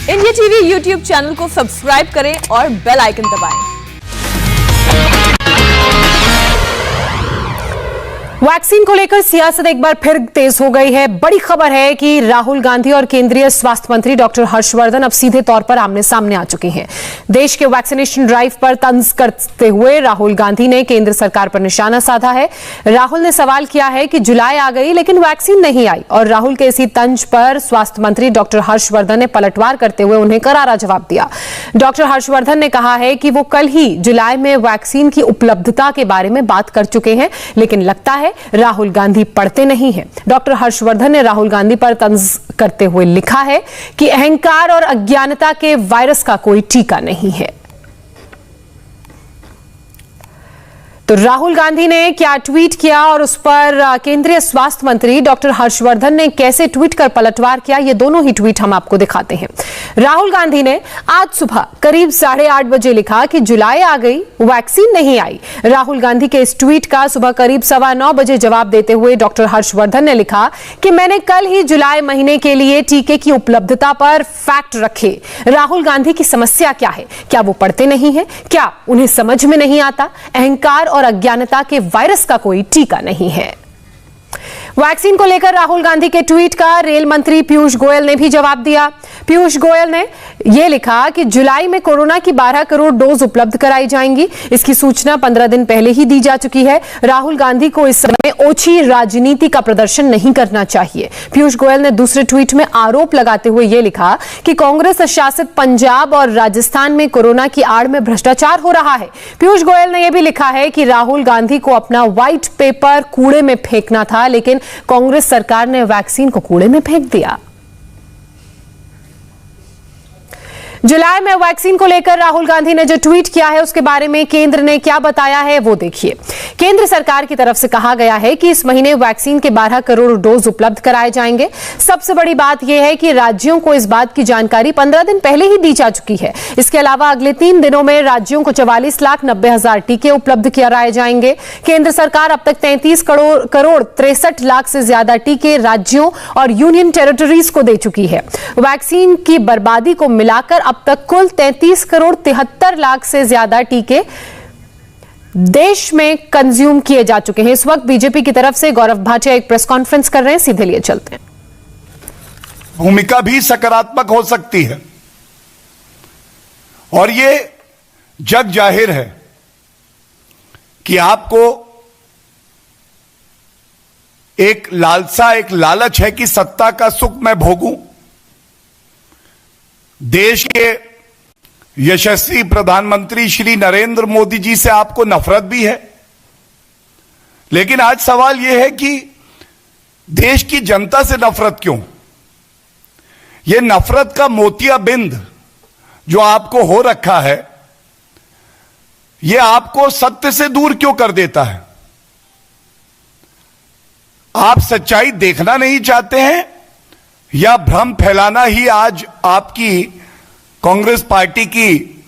India TV YouTube channel को subscribe करें और बेल आइकन दबाएं। वैक्सीन को लेकर सियासत एक बार फिर तेज हो गई है। बड़ी खबर है कि राहुल गांधी और केंद्रीय स्वास्थ्य मंत्री डॉक्टर हर्षवर्धन अब सीधे तौर पर आमने सामने आ चुके हैं। देश के वैक्सीनेशन ड्राइव पर तंज करते हुए राहुल गांधी ने केंद्र सरकार पर निशाना साधा है। राहुल ने सवाल किया है कि जुलाई आ गई लेकिन वैक्सीन नहीं आई, और राहुल के इसी तंज पर स्वास्थ्य मंत्री डॉक्टर हर्षवर्धन ने पलटवार करते हुए उन्हें करारा जवाब दिया। डॉक्टर हर्षवर्धन ने कहा है कि वो कल ही जुलाई में वैक्सीन की उपलब्धता के बारे में बात कर चुके हैं, लेकिन लगता है राहुल गांधी पढ़ते नहीं हैं। डॉक्टर हर्षवर्धन ने राहुल गांधी पर तंज करते हुए लिखा है कि अहंकार और अज्ञानता के वायरस का कोई टीका नहीं है। तो राहुल गांधी ने क्या ट्वीट किया और उस पर केंद्रीय स्वास्थ्य मंत्री डॉक्टर हर्षवर्धन ने कैसे ट्वीट कर पलटवार किया, ये दोनों ही ट्वीट हम आपको दिखाते हैं। राहुल गांधी ने आज सुबह करीब 8:30 बजे लिखा कि जुलाई आ गई, वैक्सीन नहीं आई। राहुल गांधी के इस ट्वीट का सुबह करीब 9:15 बजे जवाब देते हुए डॉक्टर हर्षवर्धन ने लिखा कि मैंने कल ही जुलाई महीने के लिए टीके की उपलब्धता पर फैक्ट रखे। राहुल गांधी की समस्या क्या है? क्या वो पढ़ते नहीं है? क्या उन्हें समझ में नहीं आता? अहंकार और अज्ञानता के वायरस का कोई टीका नहीं है। वैक्सीन को लेकर राहुल गांधी के ट्वीट का रेल मंत्री पीयूष गोयल ने भी जवाब दिया। पीयूष गोयल ने यह लिखा कि जुलाई में कोरोना की 12 करोड़ डोज उपलब्ध कराई जाएंगी। इसकी सूचना 15 दिन पहले ही दी जा चुकी है। राहुल गांधी को इस समय ओछी राजनीति का प्रदर्शन नहीं करना चाहिए। पीयूष गोयल ने दूसरे ट्वीट में आरोप लगाते हुए यह लिखा कि कांग्रेस शासित पंजाब और राजस्थान में कोरोना की आड़ में भ्रष्टाचार हो रहा है। पीयूष गोयल ने यह भी लिखा है कि राहुल गांधी को अपना व्हाइट पेपर कूड़े में फेंकना था, लेकिन कांग्रेस सरकार ने वैक्सीन को कूड़े में फेंक दिया। जुलाई में वैक्सीन को लेकर राहुल गांधी ने जो ट्वीट किया है उसके बारे में केंद्र ने क्या बताया है वो देखिए। केंद्र सरकार की तरफ से कहा गया है कि इस महीने वैक्सीन के 12 करोड़ डोज उपलब्ध कराए जाएंगे। सबसे बड़ी बात यह है कि राज्यों को इस बात की जानकारी 15 दिन पहले ही दी जा चुकी है। इसके अलावा अगले 3 दिनों में राज्यों को 44,90,000 टीके उपलब्ध कराए जाएंगे। केंद्र सरकार अब तक 33 करोड़ 63 लाख से ज्यादा टीके राज्यों और यूनियन टेरिटरीज को दे चुकी है। वैक्सीन की बर्बादी को मिलाकर अब तक कुल 33 करोड़ 73 लाख से ज्यादा टीके देश में कंज्यूम किए जा चुके हैं। इस वक्त बीजेपी की तरफ से गौरव भाटिया एक प्रेस कॉन्फ्रेंस कर रहे हैं, सीधे लिए चलते हैं। भूमिका भी सकारात्मक हो सकती है और ये जग जाहिर है कि आपको एक लालसा, एक लालच है कि सत्ता का सुख मैं भोगूं। देश के यशस्वी प्रधानमंत्री श्री नरेंद्र मोदी जी से आपको नफरत भी है, लेकिन आज सवाल यह है कि देश की जनता से नफरत क्यों? यह नफरत का मोतियाबिंद जो आपको हो रखा है, यह आपको सत्य से दूर क्यों कर देता है? आप सच्चाई देखना नहीं चाहते हैं या भ्रम फैलाना ही आज आपकी कांग्रेस पार्टी की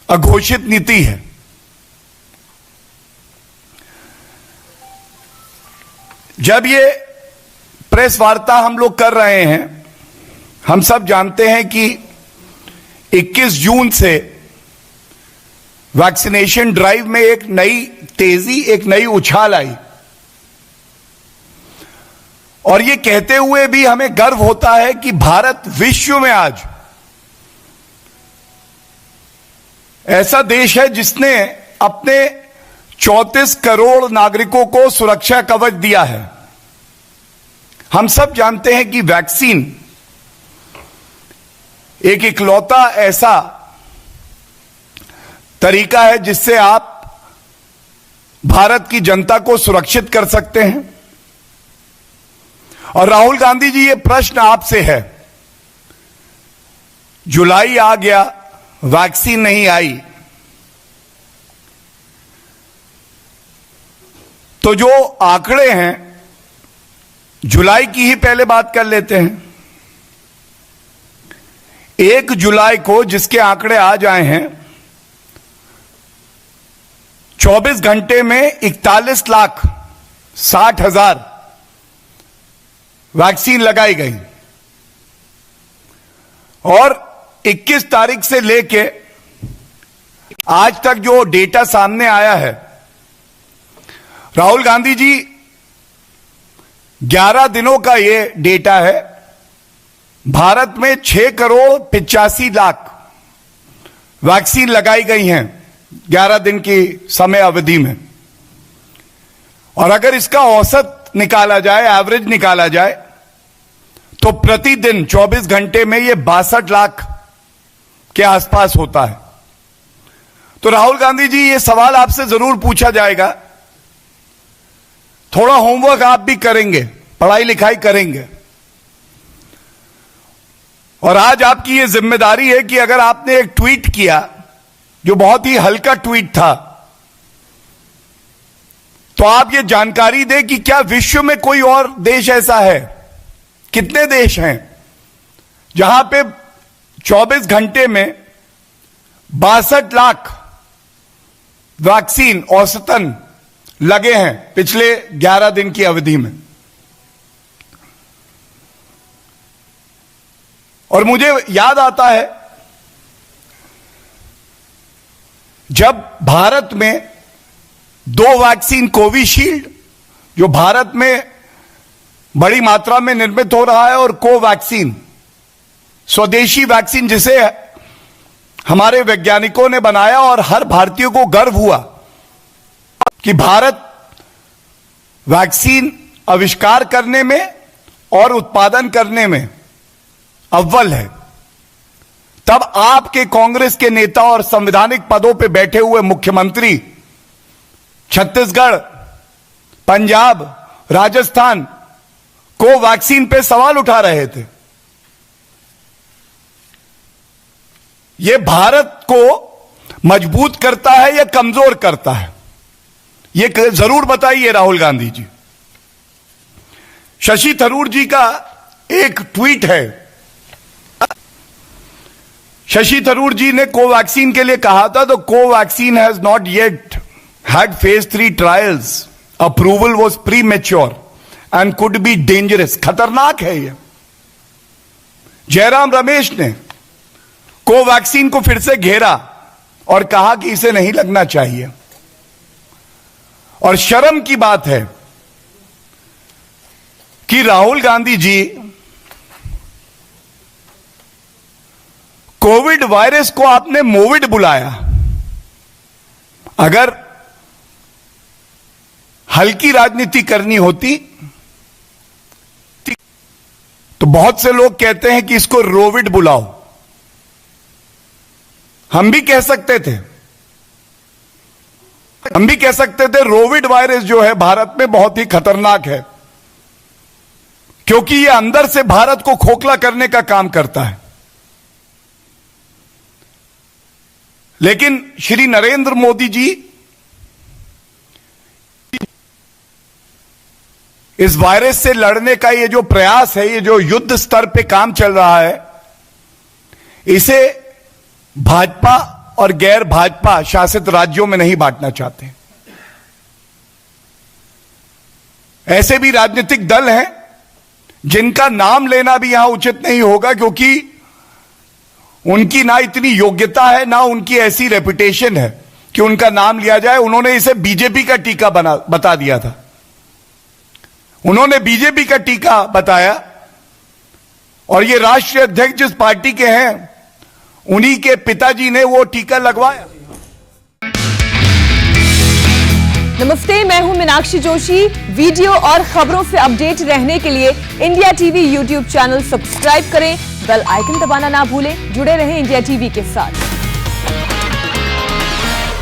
अघोषित नीति है? जब ये प्रेस वार्ता हम लोग कर रहे हैं, हम सब जानते हैं कि 21 जून से वैक्सीनेशन ड्राइव में एक नई तेजी, एक नई उछाल आई, और ये कहते हुए भी हमें गर्व होता है कि भारत विश्व में आज ऐसा देश है जिसने अपने 34 करोड़ नागरिकों को सुरक्षा कवच दिया है। हम सब जानते हैं कि वैक्सीन एक इकलौता ऐसा तरीका है जिससे आप भारत की जनता को सुरक्षित कर सकते हैं। और राहुल गांधी जी, ये प्रश्न आपसे है, जुलाई आ गया, वैक्सीन नहीं आई, तो जो आंकड़े हैं जुलाई की ही पहले बात कर लेते हैं। 1 जुलाई को जिसके आंकड़े आज आए हैं, 24 घंटे में 41,60,000 वैक्सीन लगाई गई और 21 तारीख से लेके आज तक जो डेटा सामने आया है, राहुल गांधी जी 11 दिनों का ये डेटा है। भारत में 6,85,00,000 वैक्सीन लगाई गई हैं 11 दिन की समय अवधि में। और अगर इसका औसत निकाला जाए, एवरेज निकाला जाए, तो प्रतिदिन 24 घंटे में ये 62 लाख के आसपास होता है। तो राहुल गांधी जी, ये सवाल आपसे जरूर पूछा जाएगा, थोड़ा होमवर्क आप भी करेंगे, पढ़ाई लिखाई करेंगे। और आज आपकी ये जिम्मेदारी है कि अगर आपने एक ट्वीट किया जो बहुत ही हल्का ट्वीट था, तो आप ये जानकारी दें कि क्या विश्व में कोई और देश ऐसा है, कितने देश हैं जहां पे 24 घंटे में 62 लाख वैक्सीन औसतन लगे हैं पिछले 11 दिन की अवधि में। और मुझे याद आता है जब भारत में 2 वैक्सीन कोविशील्ड, जो भारत में बड़ी मात्रा में निर्मित हो रहा है, और कोवैक्सीन स्वदेशी वैक्सीन जिसे हमारे वैज्ञानिकों ने बनाया, और हर भारतीय को गर्व हुआ कि भारत वैक्सीन आविष्कार करने में और उत्पादन करने में अव्वल है। तब आपके कांग्रेस के नेता और संवैधानिक पदों पर बैठे हुए मुख्यमंत्री छत्तीसगढ़, पंजाब, राजस्थान कोवैक्सीन पे सवाल उठा रहे थे। यह भारत को मजबूत करता है या कमजोर करता है, यह जरूर बताइए राहुल गांधी जी। शशि थरूर जी का एक ट्वीट है। शशि थरूर जी ने कोवैक्सीन के लिए कहा था, तो Covaxin has not yet had phase 3 trials, approval was premature and could be dangerous. खतरनाक है यह। जयराम रमेश ने कोवैक्सीन को फिर से घेरा और कहा कि इसे नहीं लगना चाहिए। और शर्म की बात है कि राहुल गांधी जी कोविड वायरस को आपने मोविड बुलाया। अगर हल्की राजनीति करनी होती तो बहुत से लोग कहते हैं कि इसको रोविड बुलाओ, हम भी कह सकते थे। हम भी कह सकते थे रोविड वायरस जो है भारत में बहुत ही खतरनाक है, क्योंकि यह अंदर से भारत को खोखला करने का काम करता है। लेकिन श्री नरेंद्र मोदी जी इस वायरस से लड़ने का ये जो प्रयास है, ये जो युद्ध स्तर पे काम चल रहा है, इसे भाजपा और गैर भाजपा शासित राज्यों में नहीं बांटना चाहते। ऐसे भी राजनीतिक दल हैं जिनका नाम लेना भी यहां उचित नहीं होगा, क्योंकि उनकी ना इतनी योग्यता है, ना उनकी ऐसी रेपुटेशन है कि उनका नाम लिया जाए। उन्होंने इसे बीजेपी का टीका बता दिया था। उन्होंने बीजेपी का टीका बताया, और ये राष्ट्रीय अध्यक्ष जिस पार्टी के हैं उन्हीं के पिताजी ने वो टीका लगवाया। नमस्ते, मैं हूं मीनाक्षी जोशी। वीडियो और खबरों से अपडेट रहने के लिए India TV YouTube channel subscribe करें, बेल आइकन दबाना ना भूलें। जुड़े रहें इंडिया टीवी के साथ।